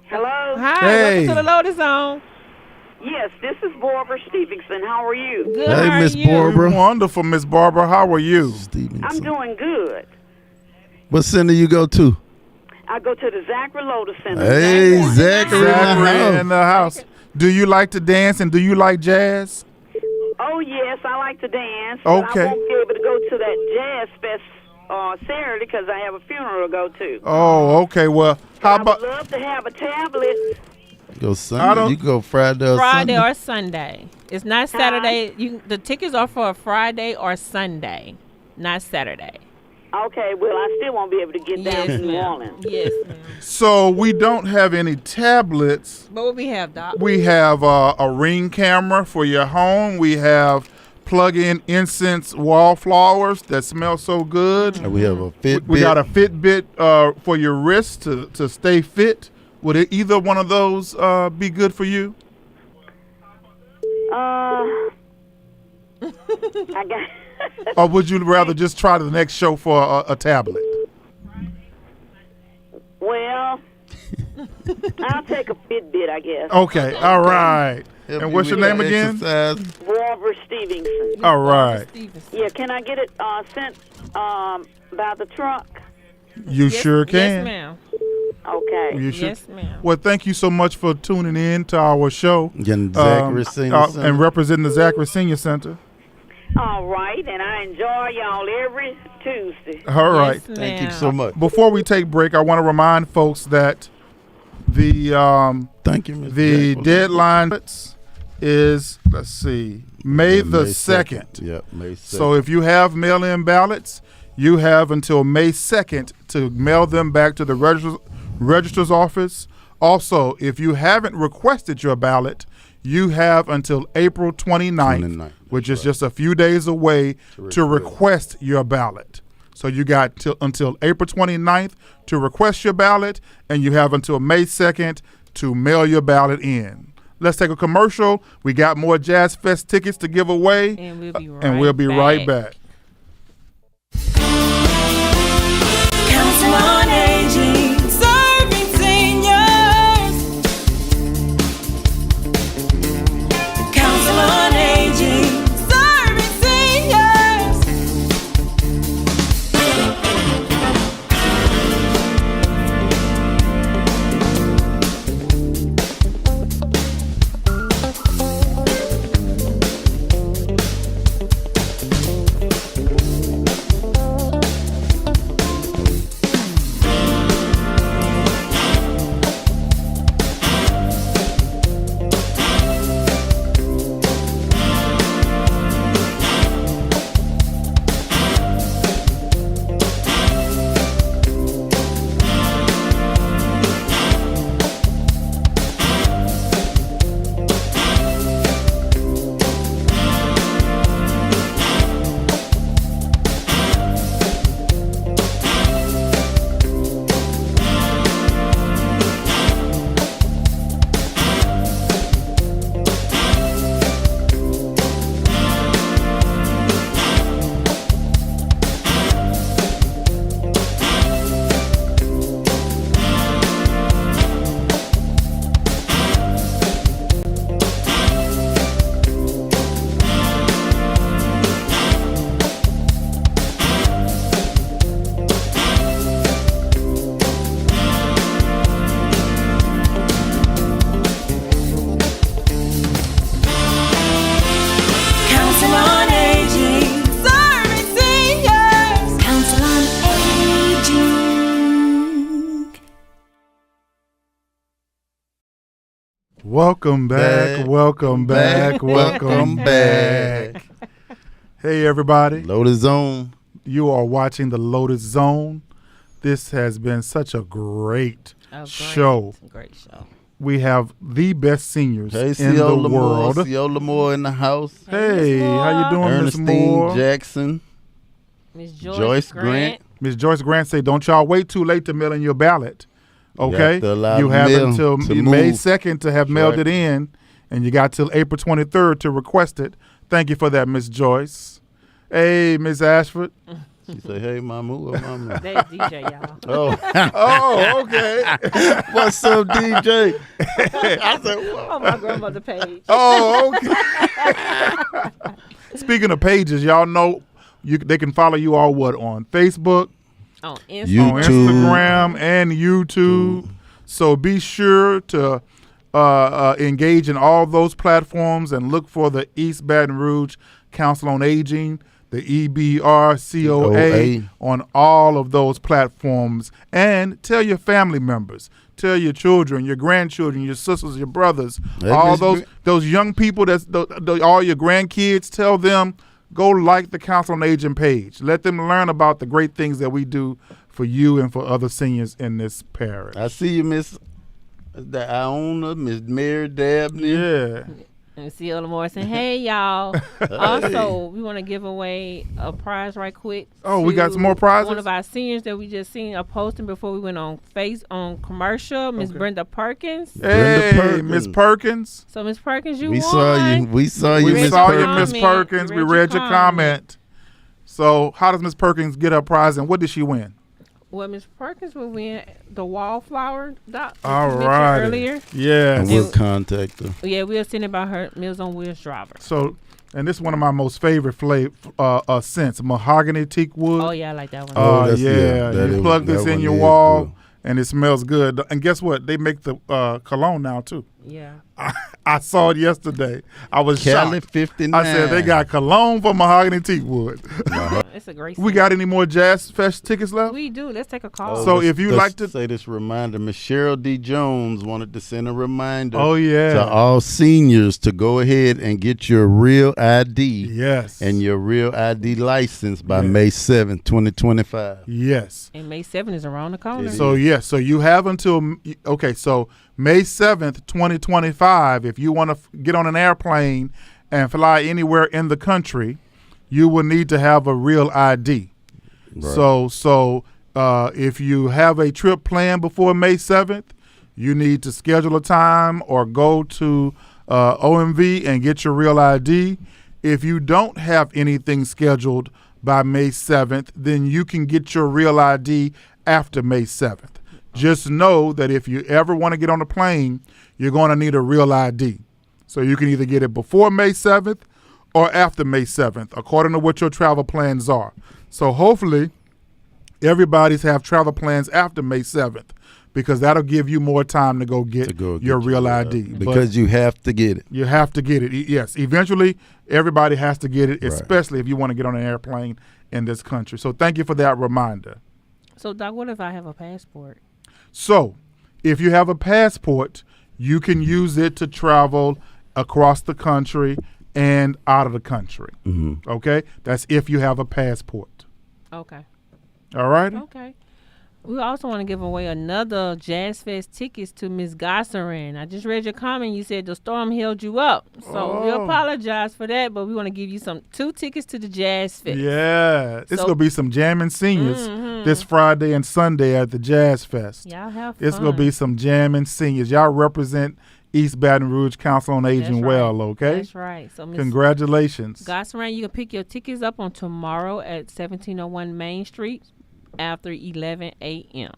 Hello? Hi, Hey. welcome to the Lotus Zone. Yes, this is Barbara Stevenson. How are you? Good. Hey, how are Miss you? Barbara. Wonderful, Miss Barbara. How are you? I'm doing good. What center you go to? I go to the Zachary Lotus Center. Hey, Zachary Zachary in the house. Do you like to dance and do you like jazz? Oh, yes, I like to dance. But Okay. I won't be able to go to that Jazz Fest Saturday because I have a funeral to go to. Oh, okay. Well, how I would about love to have a tablet. Go Sunday. You go Friday or Friday Sunday. or Sunday. It's not Saturday. The tickets are for Friday or Sunday, not Saturday. Okay, well, I still won't be able to get down to New ma'am. Orleans. Yes, ma'am. so we don't have any tablets. But what we have, Doc? We have a Ring camera for your home. We have plug-in incense wallflowers that smell so good. And we have a Fitbit. We got a Fitbit for your wrist to stay fit. Would either one of those be good for you? I got. Or would you rather just try the next show for a tablet? Well, I'll take a Fitbit, I guess. Okay, all right. And what's your name again? Barbara Stevenson. All right. Yeah, can I get it sent by the truck? You sure can. Yes, ma'am. Okay. You sure? Yes, ma'am. Well, thank you so much for tuning in to our show. Getting Zachary Senior Center. And representing the Zachary Senior Center. All right, and I enjoy y'all every Tuesday. All right. Thank you so much. Before we take break, I want to remind folks that the thank you, Ms. the Jackson. deadline is, let's see, May the 2nd. Yep, May 2nd. So if you have mail-in ballots, you have until May 2nd to mail them back to the registrar's office. Also, if you haven't requested your ballot, You have until April 29th, which is just a few days away, to request your ballot. So you got until April 29th to request your ballot, and you have until May 2nd to mail your ballot in. Let's take a commercial. We got more Jazz Fest tickets to give away, and we'll be right back. Council on Aging, serving seniors. Council on Aging, serving seniors. Welcome back. Welcome back. Welcome back. Hey, everybody. Lotus Zone. You are watching the Lotus Zone. This has been such a great show. Great show. We have the best seniors Hey, in the world. Ciola Moore in the house. Hey, how you doing, Miss Moore? Ernestine Jackson. Miss Joyce Grant. Miss Joyce Grant say, don't y'all wait too late to mail in your ballot. Okay? You have until May 2nd to have mailed it in, and you got till April 23rd to request it. Thank you for that, Miss Joyce. Hey, Miss Ashford. She say, hey, Mama. What Mama? They DJ, y'all. Oh, okay. What's up, DJ? I said, what? On my grandmother page. Oh, okay. Speaking of pages, y'all know they can follow you all on Facebook, on Instagram, and YouTube. So be sure to engage in all those platforms and look for the East Baton Rouge Council on Aging, the EBRCOA, on all of those platforms. And tell your family members, tell your children, your grandchildren, your sisters, your brothers, all those young people, all your grandkids, tell them, go like the Council on Aging page. Let them learn about the great things that we do for you and for other seniors in this parish. I see you, Miss Iona, Miss Mary Dabney. Yeah. And Ciola Moore saying, hey, y'all. Also, we want to give away a prize right quick. Oh, we got some more prizes? One of our seniors that we just seen a posting before we went on commercial, Miss Brenda Perkins. Hey, Miss Perkins. So, Miss Perkins, you we won. saw you. We saw you, Miss Perkins. We read your comment. So, how does Miss Perkins get her prize, and what did she win? Well, Miss Perkins will win the wallflower dot. All right. Earlier. Yes. And we'll contact her. Yeah, we'll send about her Meals on Wheels driver. So, and this is one of my most favorite scents, mahogany teak wood. Oh, yeah, I like that one. You plug this in your wall, and it smells good. And guess what? They make the cologne now, too. Yeah. I saw it yesterday. I was Cali shocked. 59. I said they got cologne for mahogany teak wood. It's a great. We got any more Jazz Fest tickets left? We do. Let's take a call. So if you like to say this reminder, Miss Cheryl D. Jones wanted to send a reminder. Oh yeah, to all seniors to go ahead and get your real ID. Yes. And your real ID license by May 7th, 2025. Yes. And May 7th is around the corner. So so you have until so May 7th, 2025. 2025, if you want to get on an airplane and fly anywhere in the country, you will need to have a real ID. Right. So if you have a trip planned before May 7th, you need to schedule a time or go to OMV and get your real ID. If you don't have anything scheduled by May 7th, then you can get your real ID after May 7th. Just know that if you ever want to get on a plane, you're going to need a real ID. So you can either get it before May 7th or after May 7th, according to what your travel plans are. So hopefully everybody's have travel plans after May 7th, because that'll give you more time to go get your real ID. Because you have to get it. You have to get it. Yes. Eventually, everybody has to get it, especially if you want to get on an airplane in this country. So thank you for that reminder. So, Doc, what if I have a passport? So if you have a passport, you can use it to travel across the country and out of the country. Mm-hmm. Okay? That's if you have a passport. Okay. All right? Okay. We also want to give away another Jazz Fest tickets to Miss Gosserin. I just read your comment. You said the storm held you up. So we apologize for that, but we want to give you 2 tickets to the Jazz Fest. Yeah. It's going to be some jamming seniors this Friday and Sunday at the Jazz Fest. Y'all have fun. It's going to be some jamming seniors. Y'all represent East Baton Rouge Council on Aging well, okay? That's right. So congratulations. Gosserin, you can pick your tickets up on tomorrow at 1701 Main Street after 11 a.m.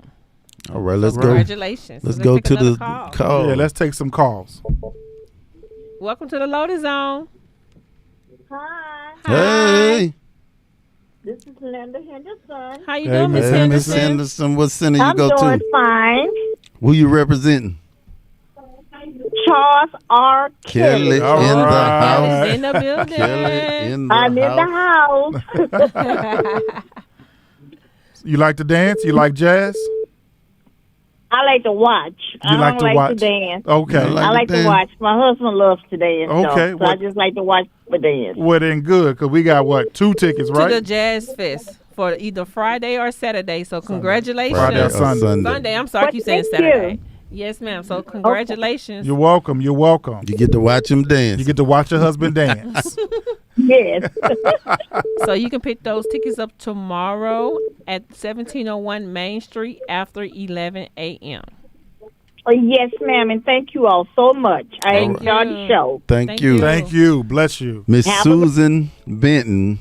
All right, let's go. Congratulations. Let's go to the call. Yeah, let's take some calls. Welcome to the Lotus Zone. Hi. Hey. This is Linda Henderson. How you doing, Miss Henderson? Miss Henderson, what center you go to? I'm doing fine. Who you representing? Charles R. Kelly. In the house. In the building. Kelly in the I'm house. in the house. You like to dance? You like jazz? I like to watch. I like don't to like watch? to dance. Okay. I like to watch. My husband loves to dance. Okay. So I just like to watch the dance. Well, then good, because we got, 2 tickets, right? To the Jazz Fest for either Friday or Saturday. So congratulations. Friday or Sunday. Sunday. I'm sorry, I keep saying Saturday. Yes, ma'am. So congratulations. You're welcome. You're welcome. You get to watch him dance. You get to watch your husband dance. Yes. So you can pick those tickets up tomorrow at 1701 Main Street after 11 a.m. Oh, yes, ma'am, and thank you all so much. I enjoyed the show. Thank you. Thank you. Bless you. Miss Susan Benton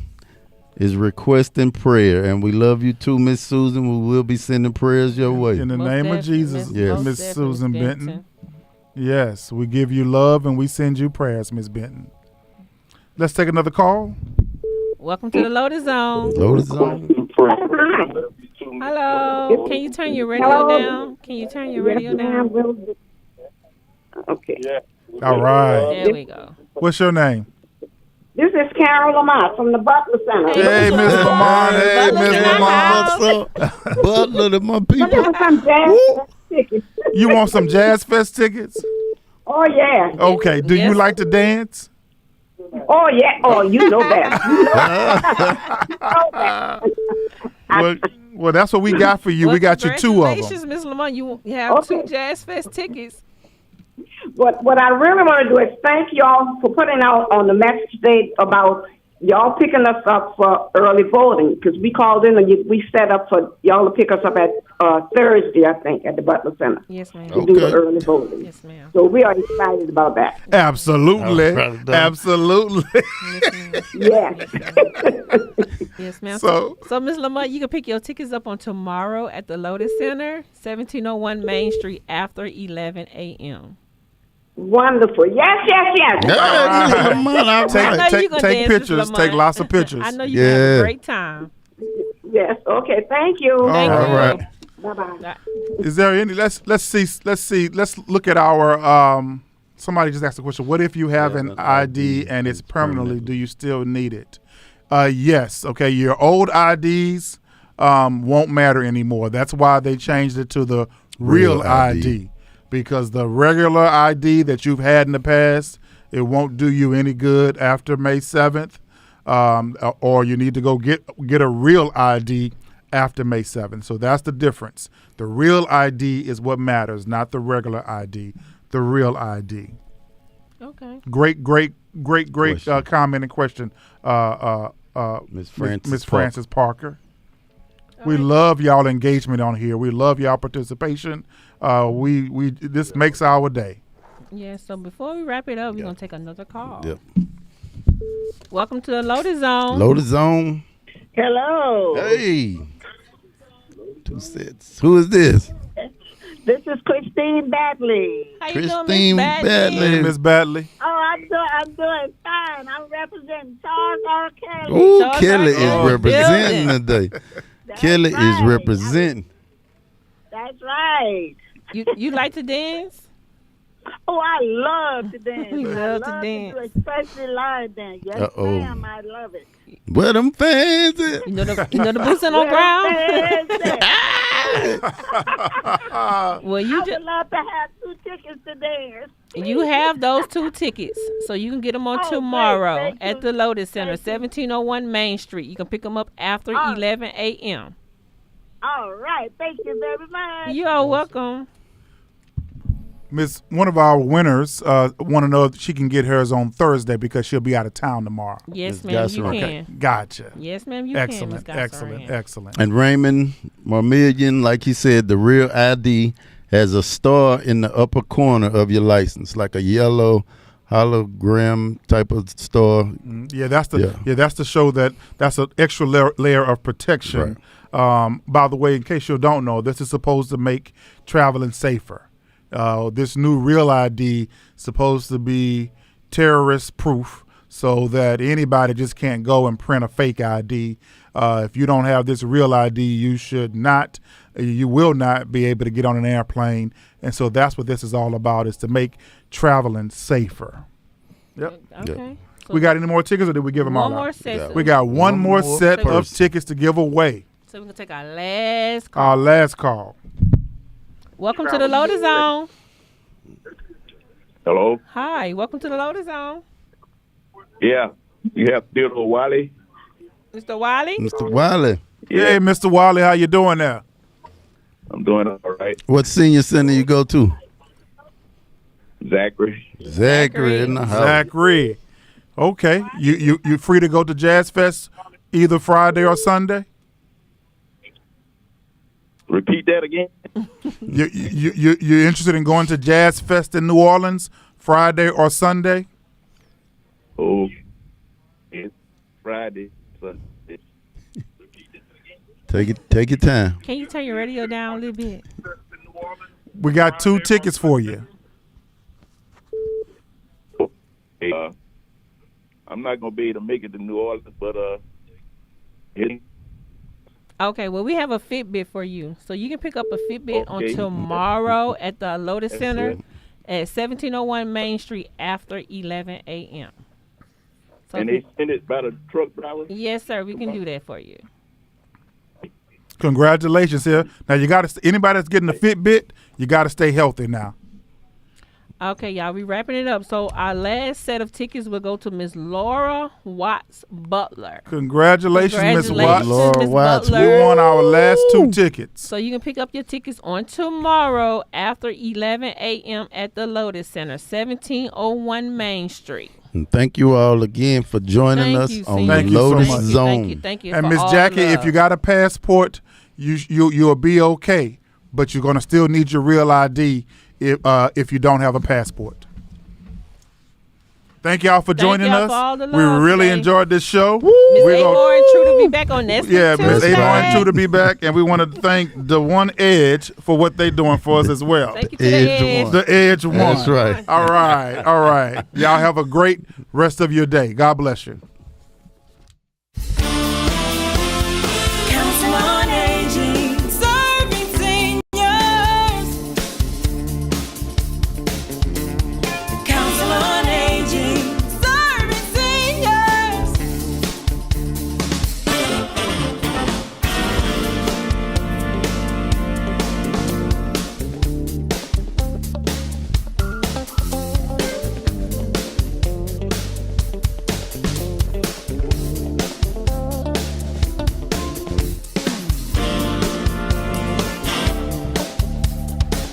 is requesting prayer, and we love you too, Miss Susan. We will be sending prayers your way. In the name of Jesus, Miss Susan Benton. Yes, we give you love and we send you prayers, Miss Benton. Let's take another call. Welcome to the Lotus Zone. Lotus Zone. Hello. Can you turn your radio down? Can you turn your radio down? Okay. All right. There we go. What's your name? This is Carol Lamont from the Butler Center. Hey, Miss Lamont. Hey, Miss Lamont. What's up? Butler to my people. Some jazz tickets. You want some Jazz Fest tickets? Oh, yeah. Okay. Do you like to dance? Oh, yeah. Oh, you know that. You know that. Well, that's what we got for you. We got you 2 of them. Congratulations, Miss Lamont. You have 2 Jazz Fest tickets. What I really want to do is thank y'all for putting out on the message today about y'all picking us up for early voting, because we called in and we set up for y'all to pick us up at Thursday, I think, at the Butler Center. Yes, ma'am. To do the early voting. Yes, ma'am. So we are excited about that. Absolutely. Absolutely. Yes. Yes, ma'am. So Miss Lamont, you can pick your tickets up on tomorrow at the Lotus Center, 1701 Main Street after 11 a.m. Wonderful. Yes. Take pictures. Take lots of pictures. I know you're going to have a great time. Yes. Okay. Thank you. All right. Bye-bye. Is there any? Let's see. Let's look at our. Somebody just asked a question. What if you have an ID and it's permanently? Do you still need it? Yes. Okay. Your old IDs won't matter anymore. That's why they changed it to the real ID. Because the regular ID that you've had in the past, it won't do you any good after May 7th, or you need to go get a real ID after May 7th. So that's the difference. The real ID is what matters, not the regular ID. the real ID? Okay. Great comment and question, Miss Frances Parker. We love y'all engagement on here. We love y'all participation. This makes our day. Yeah, so before we wrap it up, we're going to take another call. Yep. Welcome to the Lotus Zone. Lotus Zone. Hello. Hey. 2 sets. Who is this? This is Christine Batley. How you Christine doing, Miss Batley. Hey, Miss Batley. Oh, I'm doing fine. I'm representing Charles R. Kelly. Ooh, Kelly is representing today. Kelly right. is representing. That's right. You like to dance? Oh, I love to dance. You love to I love dance. to do especially line dance. Yes, ma'am. I love it. Where them fans at? You know the boots on the ground? Well, I would love to have 2 tickets to dance. You have those 2 tickets, so you can get them on tomorrow thank at you. the Lotus Center, 1701 Main Street. You can pick them up after 11 a.m. All right. Thank you very much. You are welcome. One of our winners want to know if she can get hers on Thursday because she'll be out of town tomorrow. Yes, ma'am, you can. Gotcha. Yes, ma'am, you excellent, can. Excellent. And Raymond Marmillion, like he said, the real ID has a star in the upper corner of your license, like a yellow hologram type of star. Yeah, that's to show that's an extra layer of protection. Right. By the way, in case you don't know, this is supposed to make traveling safer. This new real ID supposed to be terrorist proof so that anybody just can't go and print a fake ID. If you don't have this real ID, you will not be able to get on an airplane. And so that's what this is all about, is to make traveling safer. Yep. Okay. We got any more tickets, or did we give them all out? One more set. We got one more set of tickets to give away. So we're going to take our last call. Our last call. Welcome to the Lotus Zone. Hello? Hi, welcome to the Lotus Zone. Yeah. You have Theodore Wiley? Mr. Wiley? Mr. Wiley. Yeah. Hey, Mr. Wiley, how you doing there? I'm doing all right. What senior center you go to? Zachary in the house. Zachary. Okay. You free to go to Jazz Fest either Friday or Sunday? Repeat that again. You're interested in going to Jazz Fest in New Orleans Friday or Sunday? Oh, it's Friday, Sunday. Take your time. Can you turn your radio down a little bit? We got 2 tickets for you. I'm not gonna be able to make it to New Orleans, but Okay, well, we have a Fitbit for you. So you can pick up a Fitbit on tomorrow at the Lotus Center at 1701 Main Street after 11 a.m. So and they send it by the truck driver? Yes, sir. We can do that for you. Congratulations here. Now, anybody that's getting a Fitbit, you got to stay healthy now. Okay, y'all, we wrapping it up. So our last set of tickets will go to Miss Laura Watts Butler. Congratulations, Miss Watts. Laura Watts. We won our last 2 tickets. So you can pick up your tickets on tomorrow after 11 a.m. at the Lotus Center, 1701 Main Street. And thank you all again for joining us on the Lotus Zone. Thank you. And Miss Jackie, if you got a passport, you'll be okay, but you're gonna still need your real ID if you don't have a passport. Thank y'all for joining us. We really enjoyed this show. Miss Amor and True to be back on next week. Yeah, Miss Amor and True to be back, and we want to thank the One Edge for what they're doing for us as well. Thank you to the Edge. The Edge One. That's right. All right. Y'all have a great rest of your day. God bless you.